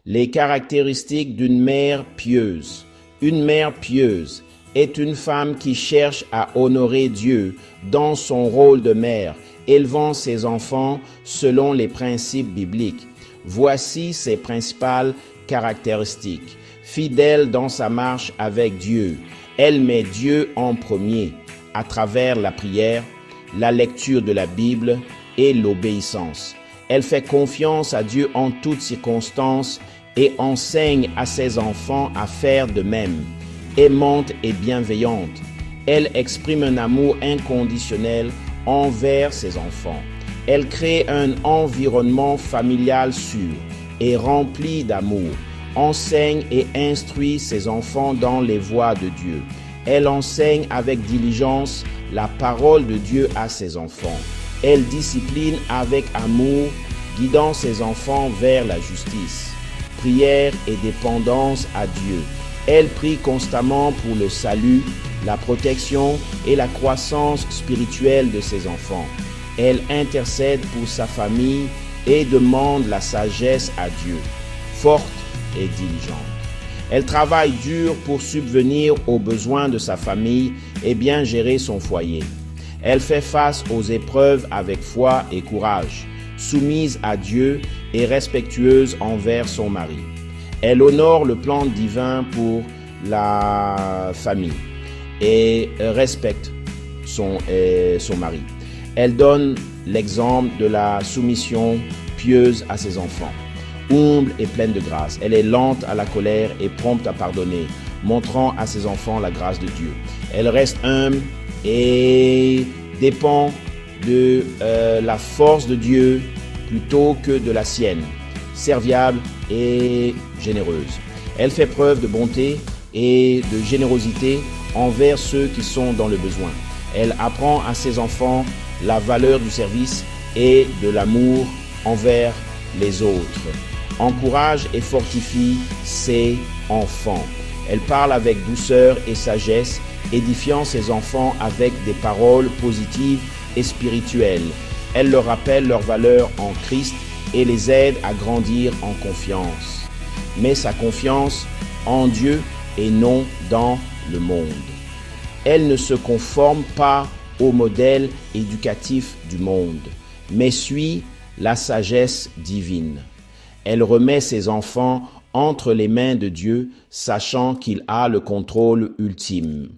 Les caractéristiques d'une mère pieuse. Une mère pieuse est une femme qui cherche à honorer Dieu dans son rôle de mère, élevant ses enfants selon les principes bibliques. Voici ses principales caractéristiques. Fidèle dans sa marche avec Dieu, elle met Dieu en premier à travers la prière, la lecture de la Bible et l'obéissance. Elle fait confiance à Dieu en toutes circonstances et enseigne à ses enfants à faire de même. Aimante et bienveillante, elle exprime un amour inconditionnel envers ses enfants. Elle crée un environnement familial sûr et rempli d'amour, enseigne et instruit ses enfants dans les voies de Dieu. Elle enseigne avec diligence la parole de Dieu à ses enfants. Elle discipline avec amour, guidant ses enfants vers la justice. Prière et dépendance à Dieu. Elle prie constamment pour le salut, la protection et la croissance spirituelle de ses enfants. Elle intercède pour sa famille et demande la sagesse à Dieu, forte et diligente. Elle travaille dur pour subvenir aux besoins de sa famille et bien gérer son foyer. Elle fait face aux épreuves avec foi et courage, soumise à Dieu et respectueuse envers son mari. Elle honore le plan divin pour la famille et respecte son mari. Elle donne l'exemple de la soumission pieuse à ses enfants. Humble et pleine de grâce, elle est lente à la colère et prompte à pardonner, montrant à ses enfants la grâce de Dieu. Elle reste humble et dépend de la force de Dieu plutôt que de la sienne, serviable et généreuse. Elle fait preuve de bonté et de générosité envers ceux qui sont dans le besoin. Elle apprend à ses enfants la valeur du service et de l'amour envers les autres. Encourage et fortifie ses enfants. Elle parle avec douceur et sagesse, édifiant ses enfants avec des paroles positives et spirituelles. Elle leur rappelle leur valeur en Christ et les aide à grandir en confiance. Mais sa confiance en Dieu et non dans le monde. Elle ne se conforme pas au modèle éducatif du monde, mais suit la sagesse divine. Elle remet ses enfants entre les mains de Dieu, sachant qu'il a le contrôle ultime.